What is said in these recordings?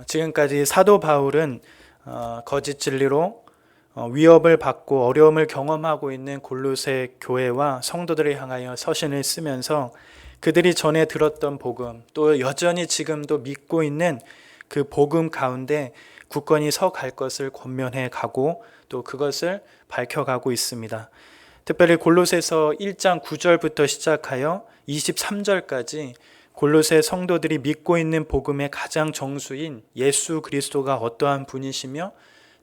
지금까지 사도 바울은 거짓 진리로 위협을 받고 어려움을 경험하고 있는 골로새 교회와 성도들을 향하여 서신을 쓰면서 그들이 전에 들었던 복음, 또 여전히 지금도 믿고 있는 그 복음 가운데 굳건히 서 갈 것을 권면해 가고 또 그것을 밝혀가고 있습니다. 특별히 골로새서 1장 9절부터 시작하여 23절까지 골로새 성도들이 믿고 있는 복음의 가장 정수인 예수 그리스도가 어떠한 분이시며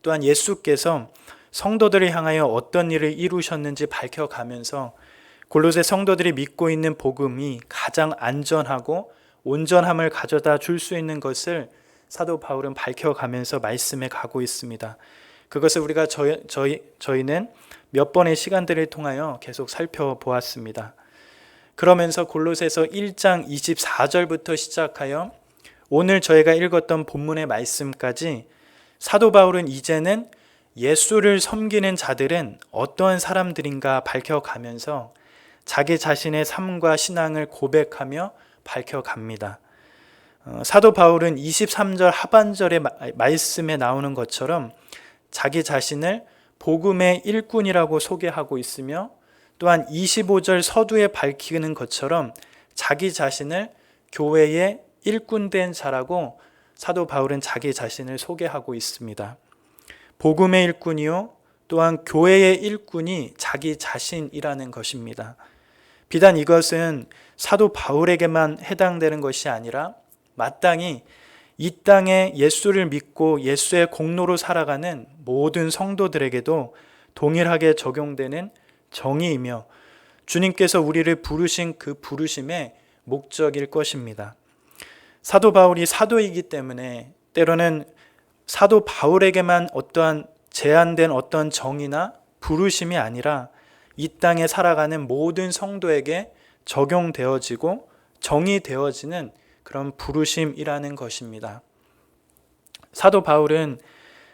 또한 예수께서 성도들을 향하여 어떤 일을 이루셨는지 밝혀가면서 골로새 성도들이 믿고 있는 복음이 가장 안전하고 온전함을 가져다 줄 수 있는 것을 사도 바울은 밝혀가면서 말씀해 가고 있습니다. 그것을 우리가 저희는 몇 번의 시간들을 통하여 계속 살펴보았습니다. 그러면서 골로새서 1장 24절부터 시작하여 오늘 저희가 읽었던 본문의 말씀까지 사도 바울은 이제는 예수를 섬기는 자들은 어떠한 사람들인가 밝혀가면서 자기 자신의 삶과 신앙을 고백하며 밝혀갑니다. 사도 바울은 23절 하반절의 말씀에 나오는 것처럼 자기 자신을 복음의 일꾼이라고 소개하고 있으며 또한 25절 서두에 밝히는 것처럼 자기 자신을 교회의 일꾼된 자라고 사도 바울은 자기 자신을 소개하고 있습니다. 복음의 일꾼이요 또한 교회의 일꾼이 자기 자신이라는 것입니다. 비단 이것은 사도 바울에게만 해당되는 것이 아니라 마땅히 이 땅에 예수를 믿고 예수의 공로로 살아가는 모든 성도들에게도 동일하게 적용되는 정의이며 주님께서 우리를 부르신 그 부르심의 목적일 것입니다. 사도 바울이 사도이기 때문에 때로는 사도 바울에게만 어떠한 제한된 어떤 정의나 부르심이 아니라 이 땅에 살아가는 모든 성도에게 적용되어지고 정의되어지는 그런 부르심이라는 것입니다. 사도 바울은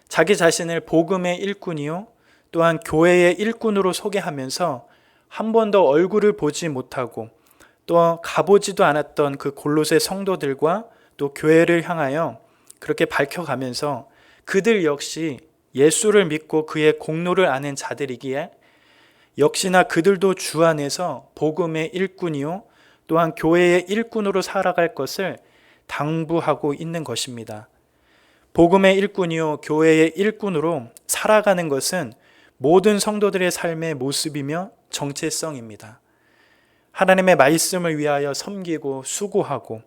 자기 자신을 복음의 일꾼이요 또한 교회의 일꾼으로 소개하면서 한 번도 얼굴을 보지 못하고 또 가보지도 않았던 그 골로새 성도들과 또 교회를 향하여 그렇게 밝혀가면서 그들 역시 예수를 믿고 그의 공로를 아는 자들이기에 역시나 그들도 주 안에서 복음의 일꾼이요 또한 교회의 일꾼으로 살아갈 것을 당부하고 있는 것입니다. 복음의 일꾼이요 교회의 일꾼으로 살아가는 것은 모든 성도들의 삶의 모습이며 정체성입니다. 하나님의 말씀을 위하여 섬기고 수고하고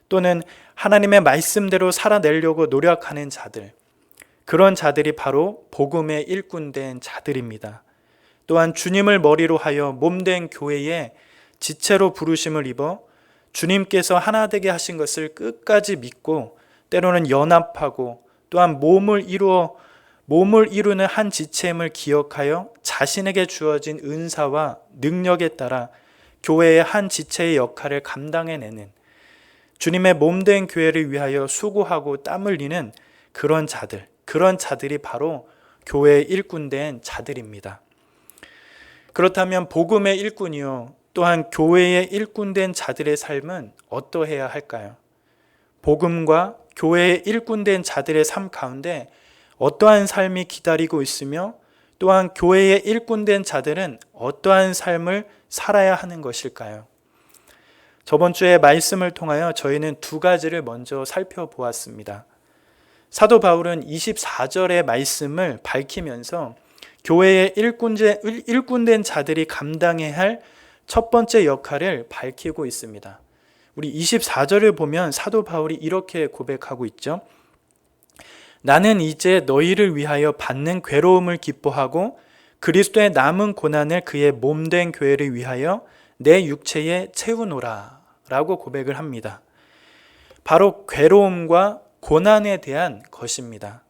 또는 하나님의 말씀대로 살아내려고 노력하는 자들, 그런 자들이 바로 복음의 일꾼된 자들입니다. 또한 주님을 머리로 하여 몸된 교회에 지체로 부르심을 입어 주님께서 하나 되게 하신 것을 끝까지 믿고 때로는 연합하고 또한 몸을 이루는 한 지체임을 기억하여 자신에게 주어진 은사와 능력에 따라 교회의 한 지체의 역할을 감당해내는 주님의 몸된 교회를 위하여 수고하고 땀 흘리는 그런 자들이 바로 교회의 일꾼된 자들입니다. 그렇다면 복음의 일꾼이요 또한 교회의 일꾼된 자들의 삶은 어떠해야 할까요? 복음과 교회의 일꾼된 자들의 삶 가운데 어떠한 삶이 기다리고 있으며 또한 교회의 일꾼된 자들은 어떠한 삶을 살아야 하는 것일까요? 저번 주에 말씀을 통하여 저희는 두 가지를 먼저 살펴보았습니다. 사도 바울은 24절의 말씀을 밝히면서 교회의 일꾼된 자들이 감당해야 할 첫 번째 역할을 밝히고 있습니다. 우리 24절을 보면 사도 바울이 이렇게 고백하고 있죠. 나는 이제 너희를 위하여 받는 괴로움을 기뻐하고 그리스도의 남은 고난을 그의 몸된 교회를 위하여 내 육체에 채우노라 라고 고백을 합니다. 바로 괴로움과 고난에 대한 것입니다.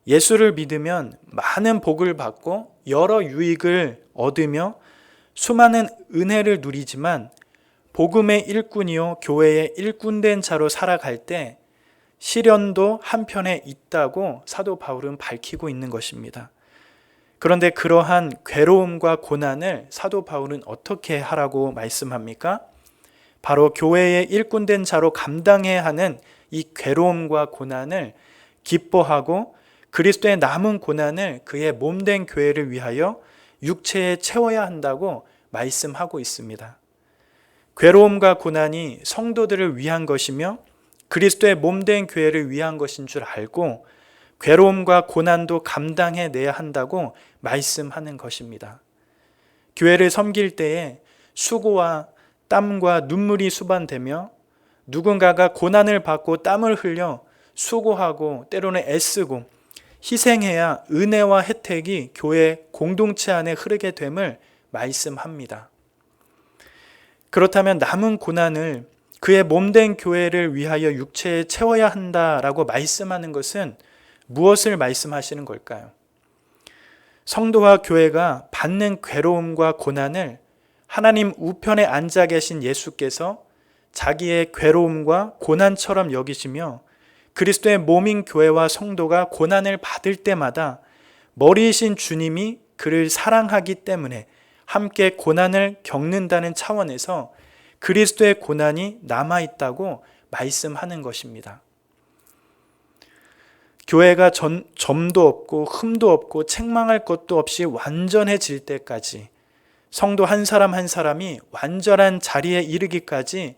예수를 믿으면 많은 복을 받고 여러 유익을 얻으며 수많은 은혜를 누리지만 복음의 일꾼이요 교회의 일꾼된 자로 살아갈 때 시련도 한편에 있다고 사도 바울은 밝히고 있는 것입니다. 그런데 그러한 괴로움과 고난을 사도 바울은 어떻게 하라고 말씀합니까? 바로 교회의 일꾼된 자로 감당해야 하는 이 괴로움과 고난을 기뻐하고 그리스도의 남은 고난을 그의 몸된 교회를 위하여 육체에 채워야 한다고 말씀하고 있습니다. 괴로움과 고난이 성도들을 위한 것이며 그리스도의 몸된 교회를 위한 것인 줄 알고 괴로움과 고난도 감당해내야 한다고 말씀하는 것입니다. 교회를 섬길 때에 수고와 땀과 눈물이 수반되며 누군가가 고난을 받고 땀을 흘려 수고하고 때로는 애쓰고 희생해야 은혜와 혜택이 교회 공동체 안에 흐르게 됨을 말씀합니다. 그렇다면 남은 고난을 그의 몸된 교회를 위하여 육체에 채워야 한다라고 말씀하는 것은 무엇을 말씀하시는 걸까요? 성도와 교회가 받는 괴로움과 고난을 하나님 우편에 앉아 계신 예수께서 자기의 괴로움과 고난처럼 여기시며 그리스도의 몸인 교회와 성도가 고난을 받을 때마다 머리이신 주님이 그를 사랑하기 때문에 함께 고난을 겪는다는 차원에서 그리스도의 고난이 남아있다고 말씀하는 것입니다. 교회가 점도 없고 흠도 없고 책망할 것도 없이 완전해질 때까지 성도 한 사람 한 사람이 완전한 자리에 이르기까지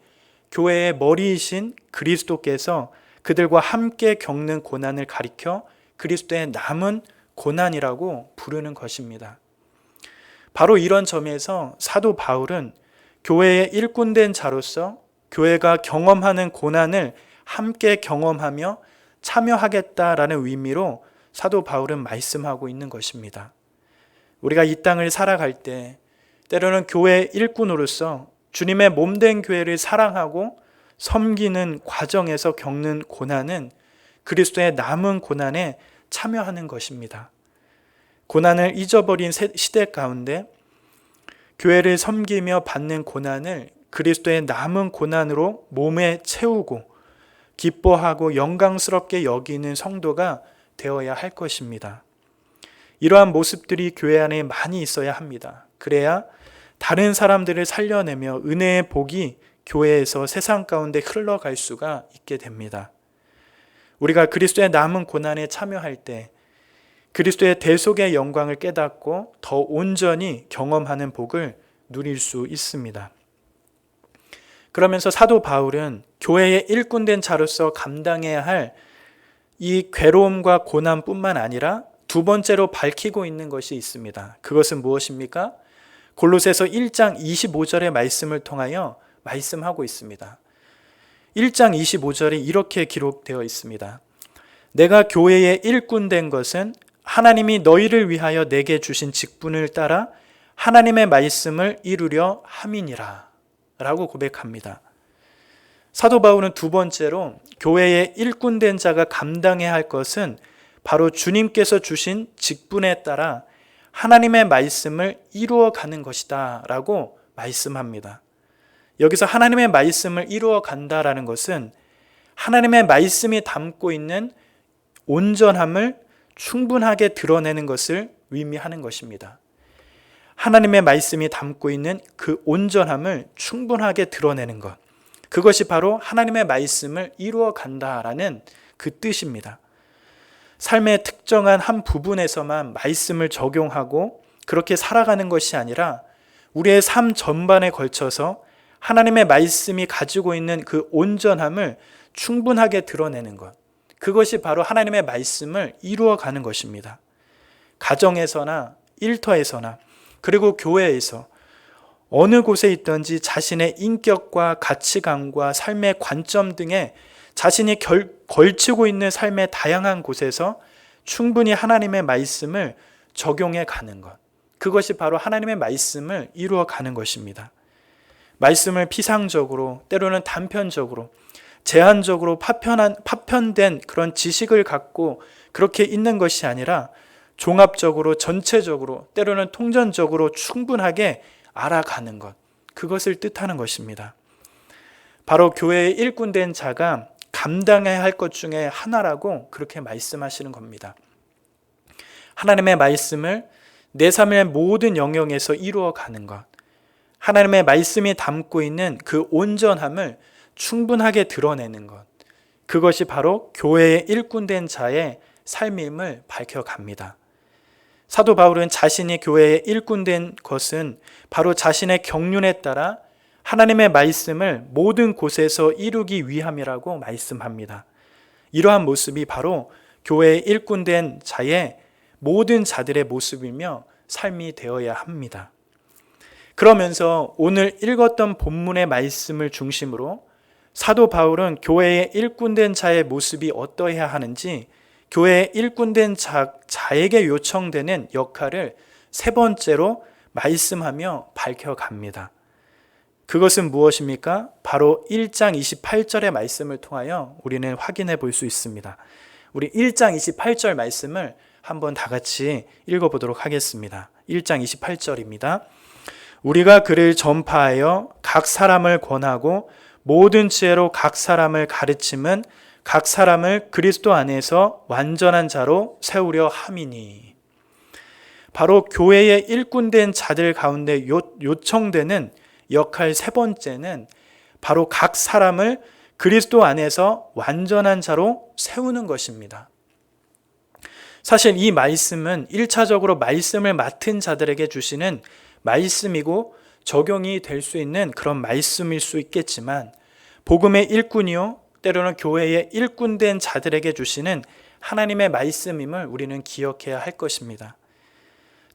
교회의 머리이신 그리스도께서 그들과 함께 겪는 고난을 가리켜 그리스도의 남은 고난이라고 부르는 것입니다. 바로 이런 점에서 사도 바울은 교회의 일꾼된 자로서 교회가 경험하는 고난을 함께 경험하며 참여하겠다라는 의미로 사도 바울은 말씀하고 있는 것입니다. 우리가 이 땅을 살아갈 때 때로는 교회의 일꾼으로서 주님의 몸된 교회를 사랑하고 섬기는 과정에서 겪는 고난은 그리스도의 남은 고난에 참여하는 것입니다. 고난을 잊어버린 시대 가운데 교회를 섬기며 받는 고난을 그리스도의 남은 고난으로 몸에 채우고 기뻐하고 영광스럽게 여기는 성도가 되어야 할 것입니다. 이러한 모습들이 교회 안에 많이 있어야 합니다. 그래야 다른 사람들을 살려내며 은혜의 복이 교회에서 세상 가운데 흘러갈 수가 있게 됩니다. 우리가 그리스도의 남은 고난에 참여할 때 그리스도의 대속의 영광을 깨닫고 더 온전히 경험하는 복을 누릴 수 있습니다. 그러면서 사도 바울은 교회의 일꾼된 자로서 감당해야 할 이 괴로움과 고난뿐만 아니라 두 번째로 밝히고 있는 것이 있습니다. 그것은 무엇입니까? 골로새서 1장 25절의 말씀을 통하여 말씀하고 있습니다. 1장 25절에 이렇게 기록되어 있습니다. 내가 교회의 일꾼된 것은 하나님이 너희를 위하여 내게 주신 직분을 따라 하나님의 말씀을 이루려 함이니라 라고 고백합니다. 사도 바울은 두 번째로 교회의 일꾼된 자가 감당해야 할 것은 바로 주님께서 주신 직분에 따라 하나님의 말씀을 이루어가는 것이다 라고 말씀합니다. 여기서 하나님의 말씀을 이루어간다라는 것은 하나님의 말씀이 담고 있는 온전함을 충분하게 드러내는 것을 의미하는 것입니다. 하나님의 말씀이 담고 있는 그 온전함을 충분하게 드러내는 것, 그것이 바로 하나님의 말씀을 이루어간다라는 그 뜻입니다. 삶의 특정한 한 부분에서만 말씀을 적용하고 그렇게 살아가는 것이 아니라 우리의 삶 전반에 걸쳐서 하나님의 말씀이 가지고 있는 그 온전함을 충분하게 드러내는 것, 그것이 바로 하나님의 말씀을 이루어가는 것입니다. 가정에서나 일터에서나 그리고 교회에서 어느 곳에 있든지 자신의 인격과 가치관과 삶의 관점 등에 자신이 걸치고 있는 삶의 다양한 곳에서 충분히 하나님의 말씀을 적용해 가는 것, 그것이 바로 하나님의 말씀을 이루어 가는 것입니다. 말씀을 피상적으로 때로는 단편적으로 제한적으로 파편된 그런 지식을 갖고 그렇게 있는 것이 아니라 종합적으로 전체적으로 때로는 통전적으로 충분하게 알아가는 것, 그것을 뜻하는 것입니다. 바로 교회의 일꾼된 자가 감당해야 할 것 중에 하나라고 그렇게 말씀하시는 겁니다. 하나님의 말씀을 내 삶의 모든 영역에서 이루어가는 것, 하나님의 말씀이 담고 있는 그 온전함을 충분하게 드러내는 것, 그것이 바로 교회의 일꾼된 자의 삶임을 밝혀갑니다. 사도 바울은 자신이 교회의 일꾼된 것은 바로 자신의 경륜에 따라 하나님의 말씀을 모든 곳에서 이루기 위함이라고 말씀합니다. 이러한 모습이 바로 교회의 일꾼된 자의 모든 자들의 모습이며 삶이 되어야 합니다. 그러면서 오늘 읽었던 본문의 말씀을 중심으로 사도 바울은 교회의 일꾼된 자의 모습이 어떠해야 하는지, 교회의 일꾼된 자에게 요청되는 역할을 세 번째로 말씀하며 밝혀갑니다. 그것은 무엇입니까? 바로 1장 28절의 말씀을 통하여 우리는 확인해 볼 수 있습니다. 우리 1장 28절 말씀을 한번 다 같이 읽어보도록 하겠습니다. 1장 28절입니다. 우리가 그를 전파하여 각 사람을 권하고 모든 지혜로 각 사람을 가르침은 각 사람을 그리스도 안에서 완전한 자로 세우려 함이니. 바로 교회의 일꾼된 자들 가운데 요청되는 역할 세 번째는 바로 각 사람을 그리스도 안에서 완전한 자로 세우는 것입니다. 사실 이 말씀은 1차적으로 말씀을 맡은 자들에게 주시는 말씀이고 적용이 될 수 있는 그런 말씀일 수 있겠지만, 복음의 일꾼이요 때로는 교회의 일꾼된 자들에게 주시는 하나님의 말씀임을 우리는 기억해야 할 것입니다.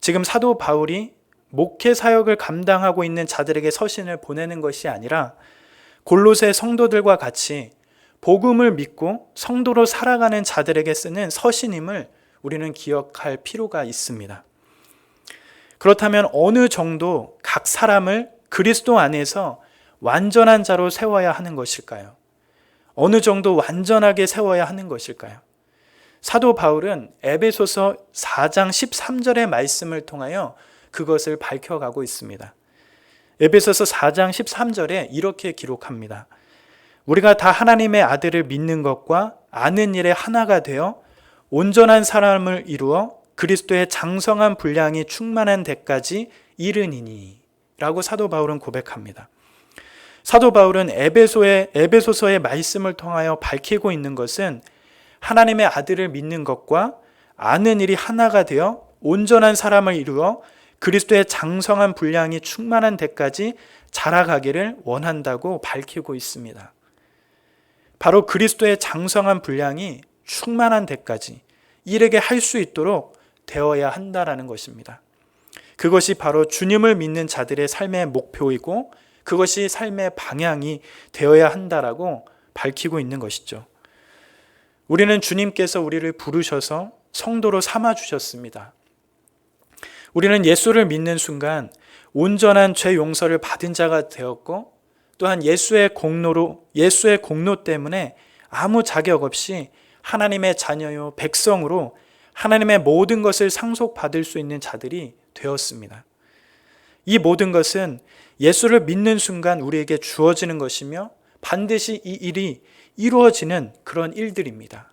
지금 사도 바울이 목회 사역을 감당하고 있는 자들에게 서신을 보내는 것이 아니라 골로새 성도들과 같이 복음을 믿고 성도로 살아가는 자들에게 쓰는 서신임을 우리는 기억할 필요가 있습니다. 그렇다면 어느 정도 각 사람을 그리스도 안에서 완전한 자로 세워야 하는 것일까요? 어느 정도 완전하게 세워야 하는 것일까요? 사도 바울은 에베소서 4장 13절의 말씀을 통하여 그것을 밝혀가고 있습니다. 에베소서 4장 13절에 이렇게 기록합니다. 우리가 다 하나님의 아들을 믿는 것과 아는 일에 하나가 되어 온전한 사람을 이루어 그리스도의 장성한 분량이 충만한 데까지 이르니니 라고 사도 바울은 고백합니다. 사도 바울은 에베소서의 말씀을 통하여 밝히고 있는 것은 하나님의 아들을 믿는 것과 아는 일이 하나가 되어 온전한 사람을 이루어 그리스도의 장성한 분량이 충만한 데까지 자라가기를 원한다고 밝히고 있습니다. 바로 그리스도의 장성한 분량이 충만한 데까지 이르게 할 수 있도록 되어야 한다라는 것입니다. 그것이 바로 주님을 믿는 자들의 삶의 목표이고 그것이 삶의 방향이 되어야 한다라고 밝히고 있는 것이죠. 우리는 주님께서 우리를 부르셔서 성도로 삼아 주셨습니다. 우리는 예수를 믿는 순간 온전한 죄 용서를 받은 자가 되었고, 또한 예수의 공로 때문에 아무 자격 없이 하나님의 자녀요 백성으로 하나님의 모든 것을 상속받을 수 있는 자들이 되었습니다. 이 모든 것은 예수를 믿는 순간 우리에게 주어지는 것이며 반드시 이 일이 이루어지는 그런 일들입니다.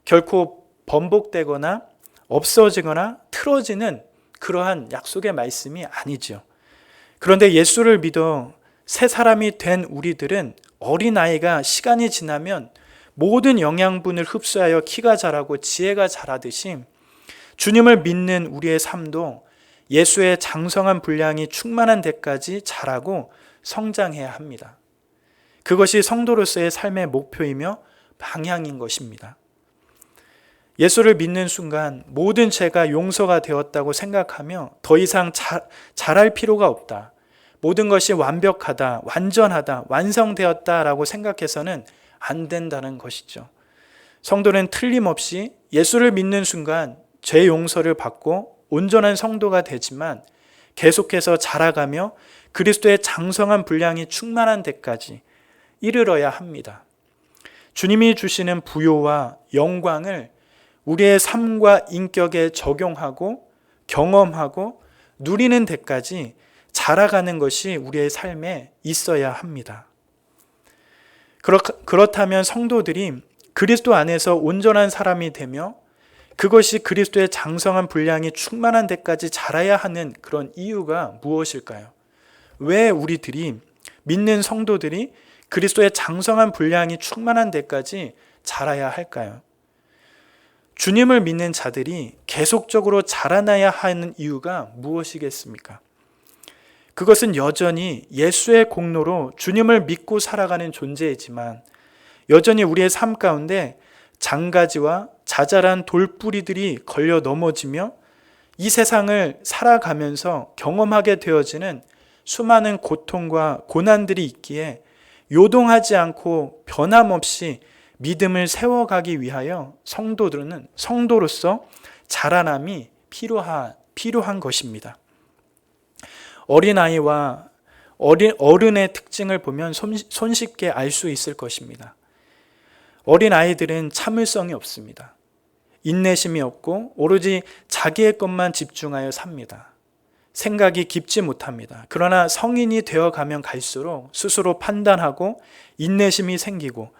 결코 번복되거나 없어지거나 틀어지는 그러한 약속의 말씀이 아니죠. 그런데 예수를 믿어 새 사람이 된 우리들은 어린아이가 시간이 지나면 모든 영양분을 흡수하여 키가 자라고 지혜가 자라듯이 주님을 믿는 우리의 삶도 예수의 장성한 분량이 충만한 데까지 자라고 성장해야 합니다. 그것이 성도로서의 삶의 목표이며 방향인 것입니다. 예수를 믿는 순간 모든 죄가 용서가 되었다고 생각하며 더 이상 잘할 필요가 없다, 모든 것이 완벽하다, 완전하다, 완성되었다라고 생각해서는 안 된다는 것이죠. 성도는 틀림없이 예수를 믿는 순간 죄 용서를 받고 온전한 성도가 되지만 계속해서 자라가며 그리스도의 장성한 분량이 충만한 데까지 이르러야 합니다. 주님이 주시는 부요와 영광을 우리의 삶과 인격에 적용하고 경험하고 누리는 데까지 자라가는 것이 우리의 삶에 있어야 합니다. 그렇다면 성도들이 그리스도 안에서 온전한 사람이 되며 그것이 그리스도의 장성한 분량이 충만한 데까지 자라야 하는 그런 이유가 무엇일까요? 왜 우리들이 믿는 성도들이 그리스도의 장성한 분량이 충만한 데까지 자라야 할까요? 주님을 믿는 자들이 계속적으로 자라나야 하는 이유가 무엇이겠습니까? 그것은 여전히 예수의 공로로 주님을 믿고 살아가는 존재이지만 여전히 우리의 삶 가운데 장가지와 자잘한 돌뿌리들이 걸려 넘어지며 이 세상을 살아가면서 경험하게 되어지는 수많은 고통과 고난들이 있기에 요동하지 않고 변함없이 믿음을 세워가기 위하여 성도로서 자라남이 필요한 것입니다. 어린아이와 어른의 특징을 보면 손쉽게 알 수 있을 것입니다. 어린아이들은 참을성이 없습니다. 인내심이 없고 오로지 자기의 것만 집중하여 삽니다. 생각이 깊지 못합니다. 그러나 성인이 되어가면 갈수록 스스로 판단하고 인내심이 생기고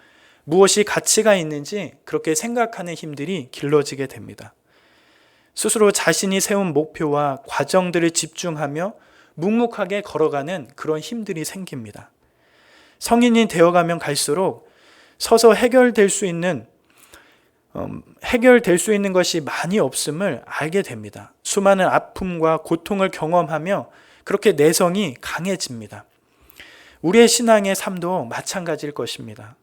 무엇이 가치가 있는지 그렇게 생각하는 힘들이 길러지게 됩니다. 스스로 자신이 세운 목표와 과정들을 집중하며 묵묵하게 걸어가는 그런 힘들이 생깁니다. 성인이 되어가면 갈수록 서서 해결될 수 있는 것이 많이 없음을 알게 됩니다. 수많은 아픔과 고통을 경험하며 그렇게 내성이 강해집니다. 우리의 신앙의 삶도 마찬가지일 것입니다.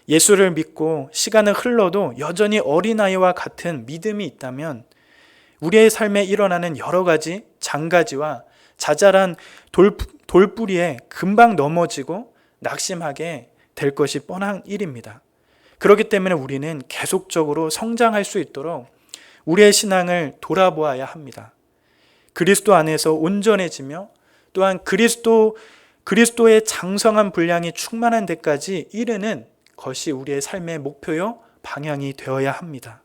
예수를 믿고 시간은 흘러도 여전히 어린아이와 같은 믿음이 있다면 우리의 삶에 일어나는 여러 가지 장가지와 자잘한 돌뿌리에 금방 넘어지고 낙심하게 될 것이 뻔한 일입니다. 그렇기 때문에 우리는 계속적으로 성장할 수 있도록 우리의 신앙을 돌아보아야 합니다. 그리스도 안에서 온전해지며 또한 그리스도의 장성한 분량이 충만한 데까지 이르는 것이 우리의 삶의 목표요 방향이 되어야 합니다.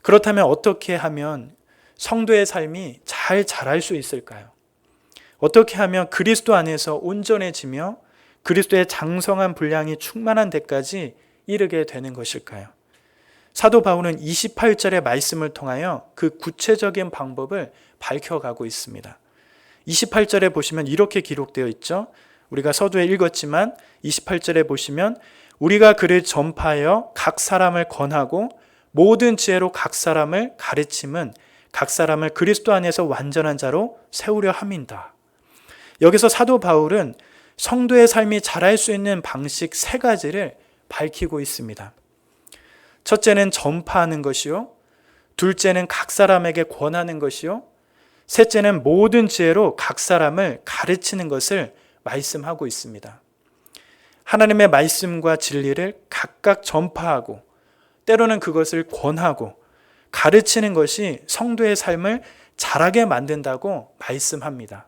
그렇다면 어떻게 하면 성도의 삶이 잘 자랄 수 있을까요? 어떻게 하면 그리스도 안에서 온전해지며 그리스도의 장성한 분량이 충만한 데까지 이르게 되는 것일까요? 사도 바울은 28절의 말씀을 통하여 그 구체적인 방법을 밝혀가고 있습니다. 28절에 보시면 이렇게 기록되어 있죠. 우리가 서두에 읽었지만 28절에 보시면 우리가 그를 전파하여 각 사람을 권하고 모든 지혜로 각 사람을 가르침은 각 사람을 그리스도 안에서 완전한 자로 세우려 함이다. 여기서 사도 바울은 성도의 삶이 자랄 수 있는 방식 3가지를 밝히고 있습니다. 첫째는 전파하는 것이요, 둘째는 각 사람에게 권하는 것이요, 셋째는 모든 지혜로 각 사람을 가르치는 것을 말씀하고 있습니다. 하나님의 말씀과 진리를 각각 전파하고 때로는 그것을 권하고 가르치는 것이 성도의 삶을 자라게 만든다고 말씀합니다.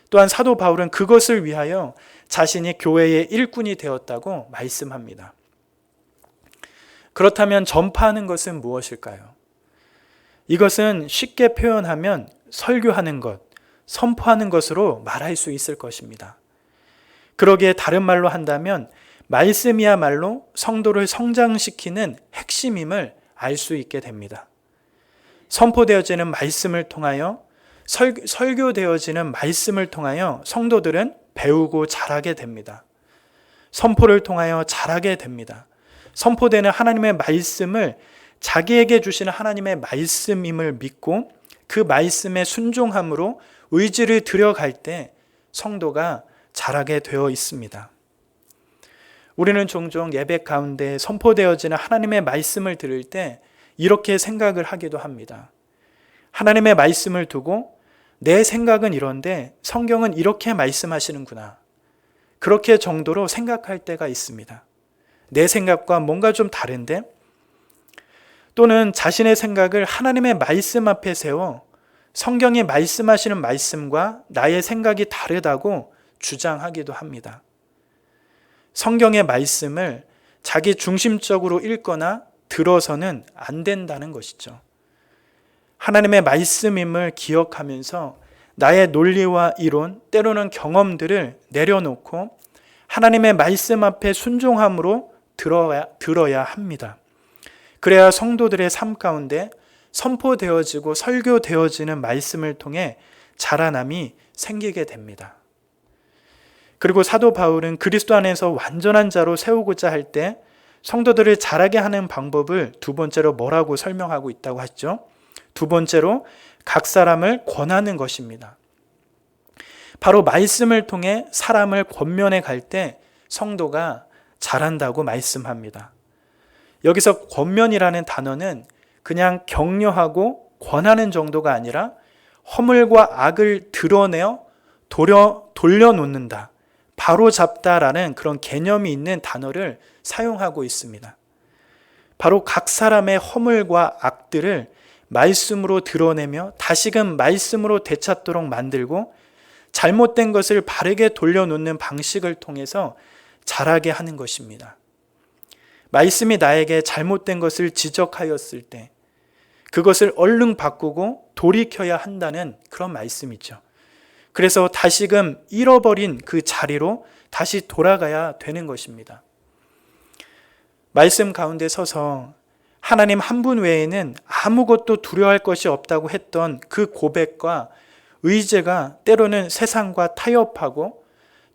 또한 사도 바울은 그것을 위하여 자신이 교회의 일꾼이 되었다고 말씀합니다. 그렇다면 전파하는 것은 무엇일까요? 이것은 쉽게 표현하면 설교하는 것, 선포하는 것으로 말할 수 있을 것입니다. 그러기에 다른 말로 한다면 말씀이야말로 성도를 성장시키는 핵심임을 알 수 있게 됩니다. 선포되어지는 말씀을 통하여 설교되어지는 말씀을 통하여 성도들은 배우고 자라게 됩니다. 선포를 통하여 자라게 됩니다. 선포되는 하나님의 말씀을 자기에게 주시는 하나님의 말씀임을 믿고 그 말씀에 순종함으로 의지를 들여갈 때 성도가 자라게 되어 있습니다. 우리는 종종 예배 가운데 선포되어지는 하나님의 말씀을 들을 때 이렇게 생각을 하기도 합니다. 하나님의 말씀을 두고 내 생각은 이런데 성경은 이렇게 말씀하시는구나. 그렇게 정도로 생각할 때가 있습니다. 내 생각과 뭔가 좀 다른데? 또는 자신의 생각을 하나님의 말씀 앞에 세워 성경이 말씀하시는 말씀과 나의 생각이 다르다고 주장하기도 합니다. 성경의 말씀을 자기 중심적으로 읽거나 들어서는 안 된다는 것이죠. 하나님의 말씀임을 기억하면서 나의 논리와 이론, 때로는 경험들을 내려놓고 하나님의 말씀 앞에 순종함으로 들어야 합니다. 그래야 성도들의 삶 가운데 선포되어지고 설교되어지는 말씀을 통해 자라남이 생기게 됩니다. 그리고 사도 바울은 그리스도 안에서 완전한 자로 세우고자 할 때 성도들을 자라게 하는 방법을 두 번째로 뭐라고 설명하고 있다고 하죠? 두 번째로 각 사람을 권하는 것입니다. 바로 말씀을 통해 사람을 권면해 갈 때 성도가 자란다고 말씀합니다. 여기서 권면이라는 단어는 그냥 격려하고 권하는 정도가 아니라 허물과 악을 드러내어 돌려놓는다, 바로잡다라는 그런 개념이 있는 단어를 사용하고 있습니다. 바로 각 사람의 허물과 악들을 말씀으로 드러내며 다시금 말씀으로 되찾도록 만들고 잘못된 것을 바르게 돌려놓는 방식을 통해서 자라게 하는 것입니다. 말씀이 나에게 잘못된 것을 지적하였을 때 그것을 얼른 바꾸고 돌이켜야 한다는 그런 말씀이죠. 그래서 다시금 잃어버린 그 자리로 다시 돌아가야 되는 것입니다. 말씀 가운데 서서 하나님 한 분 외에는 아무것도 두려워할 것이 없다고 했던 그 고백과 의제가 때로는 세상과 타협하고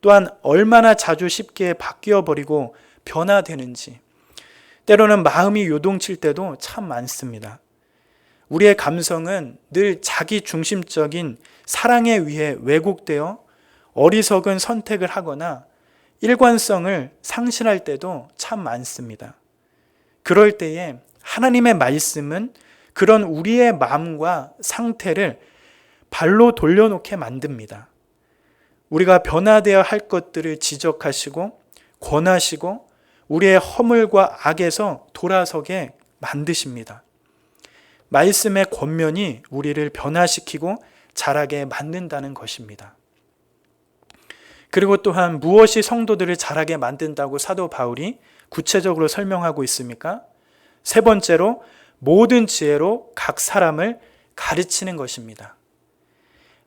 또한 얼마나 자주 쉽게 바뀌어버리고 변화되는지, 때로는 마음이 요동칠 때도 참 많습니다. 우리의 감성은 늘 자기 중심적인 사랑에 의해 왜곡되어 어리석은 선택을 하거나 일관성을 상실할 때도 참 많습니다. 그럴 때에 하나님의 말씀은 그런 우리의 마음과 상태를 발로 돌려놓게 만듭니다. 우리가 변화되어야 할 것들을 지적하시고 권하시고 우리의 허물과 악에서 돌아서게 만드십니다. 말씀의 권면이 우리를 변화시키고 자라게 만든다는 것입니다. 그리고 또한 무엇이 성도들을 자라게 만든다고 사도 바울이 구체적으로 설명하고 있습니까? 세 번째로 모든 지혜로 각 사람을 가르치는 것입니다.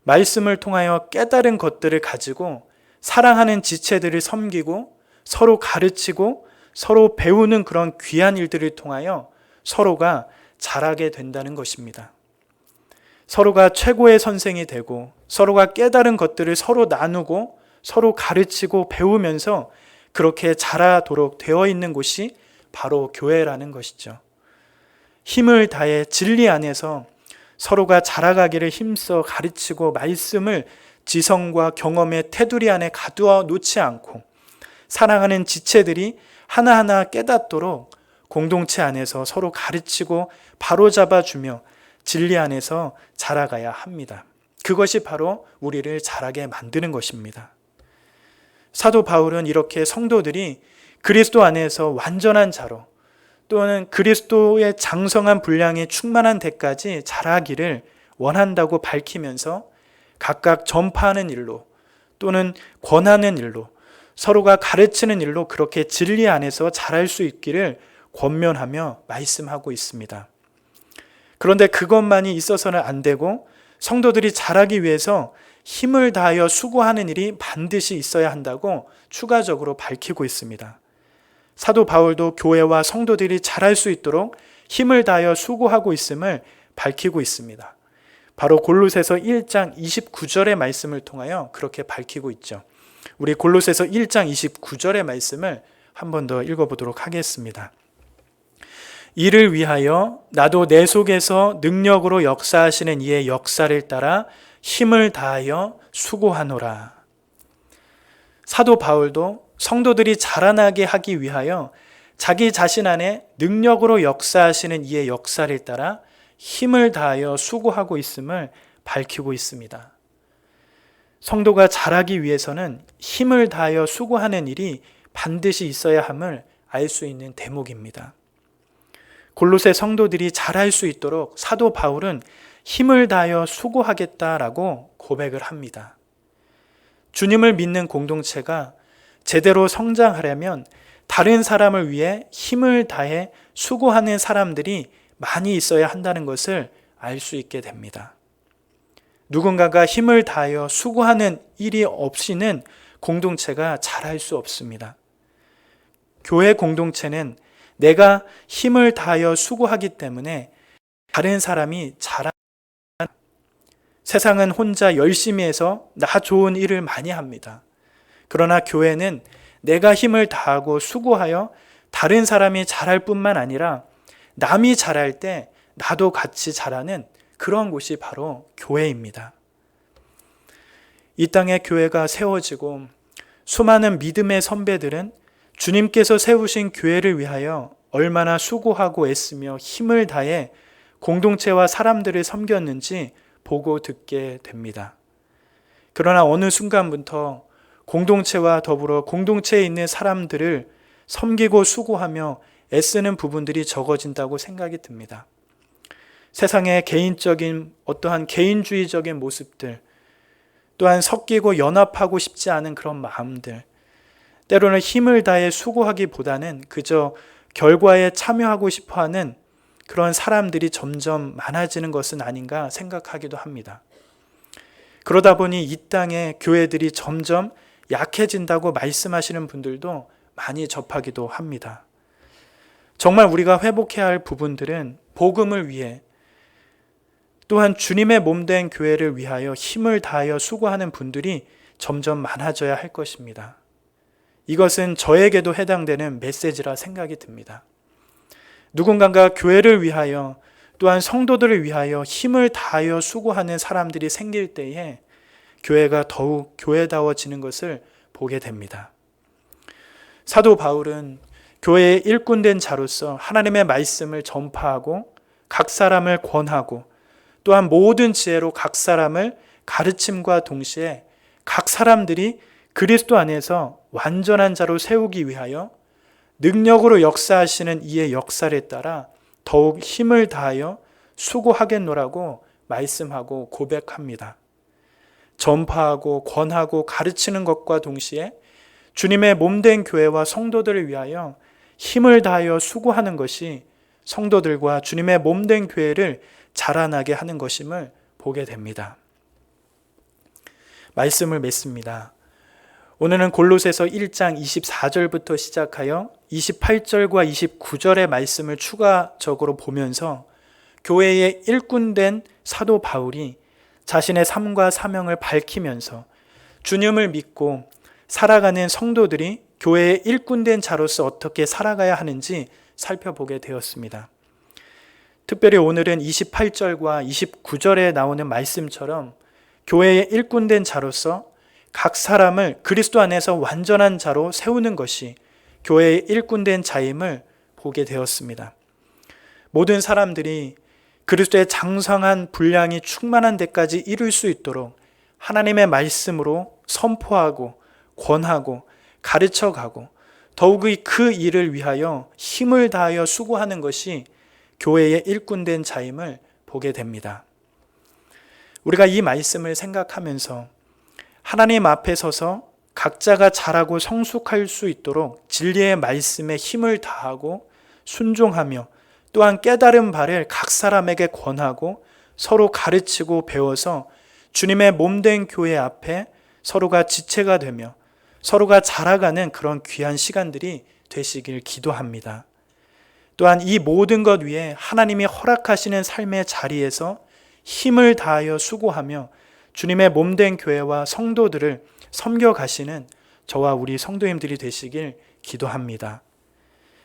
말씀을 통하여 깨달은 것들을 가지고 사랑하는 지체들을 섬기고 서로 가르치고 서로 배우는 그런 귀한 일들을 통하여 서로가 자라게 된다는 것입니다. 서로가 최고의 선생이 되고 서로가 깨달은 것들을 서로 나누고 서로 가르치고 배우면서 그렇게 자라도록 되어 있는 곳이 바로 교회라는 것이죠. 힘을 다해 진리 안에서 서로가 자라가기를 힘써 가르치고 말씀을 지성과 경험의 테두리 안에 가두어 놓지 않고 사랑하는 지체들이 하나하나 깨닫도록 공동체 안에서 서로 가르치고 바로잡아주며 진리 안에서 자라가야 합니다. 그것이 바로 우리를 자라게 만드는 것입니다. 사도 바울은 이렇게 성도들이 그리스도 안에서 완전한 자로 또는 그리스도의 장성한 분량이 충만한 데까지 자라기를 원한다고 밝히면서 각각 전파하는 일로 또는 권하는 일로 서로가 가르치는 일로 그렇게 진리 안에서 자랄 수 있기를 권면하며 말씀하고 있습니다. 그런데 그것만이 있어서는 안 되고 성도들이 자라기 위해서 힘을 다하여 수고하는 일이 반드시 있어야 한다고 추가적으로 밝히고 있습니다. 사도 바울도 교회와 성도들이 자랄 수 있도록 힘을 다하여 수고하고 있음을 밝히고 있습니다. 바로 골로새서 1장 29절의 말씀을 통하여 그렇게 밝히고 있죠. 우리 골로새서 1장 29절의 말씀을 한 번 더 읽어보도록 하겠습니다. 이를 위하여 나도 내 속에서 능력으로 역사하시는 이의 역사를 따라 힘을 다하여 수고하노라. 사도 바울도 성도들이 자라나게 하기 위하여 자기 자신 안에 능력으로 역사하시는 이의 역사를 따라 힘을 다하여 수고하고 있음을 밝히고 있습니다. 성도가 자라기 위해서는 힘을 다하여 수고하는 일이 반드시 있어야 함을 알 수 있는 대목입니다. 골로새 성도들이 자랄 수 있도록 사도 바울은 힘을 다하여 수고하겠다라고 고백을 합니다. 주님을 믿는 공동체가 제대로 성장하려면 다른 사람을 위해 힘을 다해 수고하는 사람들이 많이 있어야 한다는 것을 알 수 있게 됩니다. 누군가가 힘을 다하여 수고하는 일이 없이는 공동체가 자랄 수 없습니다. 교회 공동체는 내가 힘을 다하여 수고하기 때문에 다른 사람이 자라. 세상은 혼자 열심히 해서 나 좋은 일을 많이 합니다. 그러나 교회는 내가 힘을 다하고 수고하여 다른 사람이 잘할 뿐만 아니라 남이 잘할 때 나도 같이 잘하는 그런 곳이 바로 교회입니다. 이 땅에 교회가 세워지고 수많은 믿음의 선배들은 주님께서 세우신 교회를 위하여 얼마나 수고하고 애쓰며 힘을 다해 공동체와 사람들을 섬겼는지 보고 듣게 됩니다. 그러나 어느 순간부터 공동체와 더불어 공동체에 있는 사람들을 섬기고 수고하며 애쓰는 부분들이 적어진다고 생각이 듭니다. 세상의 개인적인 어떠한 개인주의적인 모습들, 또한 섞이고 연합하고 싶지 않은 그런 마음들, 때로는 힘을 다해 수고하기보다는 그저 결과에 참여하고 싶어하는 그런 사람들이 점점 많아지는 것은 아닌가 생각하기도 합니다. 그러다 보니 이 땅의 교회들이 점점 약해진다고 말씀하시는 분들도 많이 접하기도 합니다. 정말 우리가 회복해야 할 부분들은 복음을 위해 또한 주님의 몸된 교회를 위하여 힘을 다하여 수고하는 분들이 점점 많아져야 할 것입니다. 이것은 저에게도 해당되는 메시지라 생각이 듭니다. 누군가가 교회를 위하여 또한 성도들을 위하여 힘을 다하여 수고하는 사람들이 생길 때에 교회가 더욱 교회다워지는 것을 보게 됩니다. 사도 바울은 교회의 일꾼된 자로서 하나님의 말씀을 전파하고 각 사람을 권하고 또한 모든 지혜로 각 사람을 가르침과 동시에 각 사람들이 그리스도 안에서 완전한 자로 세우기 위하여 능력으로 역사하시는 이의 역사를 따라 더욱 힘을 다하여 수고하겠노라고 말씀하고 고백합니다. 전파하고 권하고 가르치는 것과 동시에 주님의 몸된 교회와 성도들을 위하여 힘을 다하여 수고하는 것이 성도들과 주님의 몸된 교회를 자라나게 하는 것임을 보게 됩니다. 말씀을 맺습니다. 오늘은 골로새서 1장 24절부터 시작하여 28절과 29절의 말씀을 추가적으로 보면서 교회의 일꾼된 사도 바울이 자신의 삶과 사명을 밝히면서 주님을 믿고 살아가는 성도들이 교회의 일꾼된 자로서 어떻게 살아가야 하는지 살펴보게 되었습니다. 특별히 오늘은 28절과 29절에 나오는 말씀처럼 교회의 일꾼된 자로서 각 사람을 그리스도 안에서 완전한 자로 세우는 것이 교회의 일꾼된 자임을 보게 되었습니다. 모든 사람들이 그리스도의 장성한 분량이 충만한 데까지 이룰 수 있도록 하나님의 말씀으로 선포하고 권하고 가르쳐가고 더욱이 그 일을 위하여 힘을 다하여 수고하는 것이 교회의 일꾼된 자임을 보게 됩니다. 우리가 이 말씀을 생각하면서 하나님 앞에 서서 각자가 잘하고 성숙할 수 있도록 진리의 말씀에 힘을 다하고 순종하며 또한 깨달은 바를 각 사람에게 권하고 서로 가르치고 배워서 주님의 몸된 교회 앞에 서로가 지체가 되며 서로가 자라가는 그런 귀한 시간들이 되시길 기도합니다. 또한 이 모든 것 위에 하나님이 허락하시는 삶의 자리에서 힘을 다하여 수고하며 주님의 몸된 교회와 성도들을 섬겨가시는 저와 우리 성도님들이 되시길 기도합니다.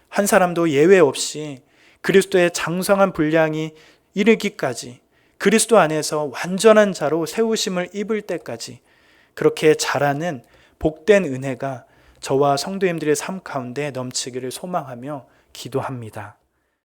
한 사람도 예외 없이 그리스도의 장성한 분량이 이르기까지 그리스도 안에서 완전한 자로 세우심을 입을 때까지 그렇게 자라는 복된 은혜가 저와 성도님들의 삶 가운데 넘치기를 소망하며 기도합니다.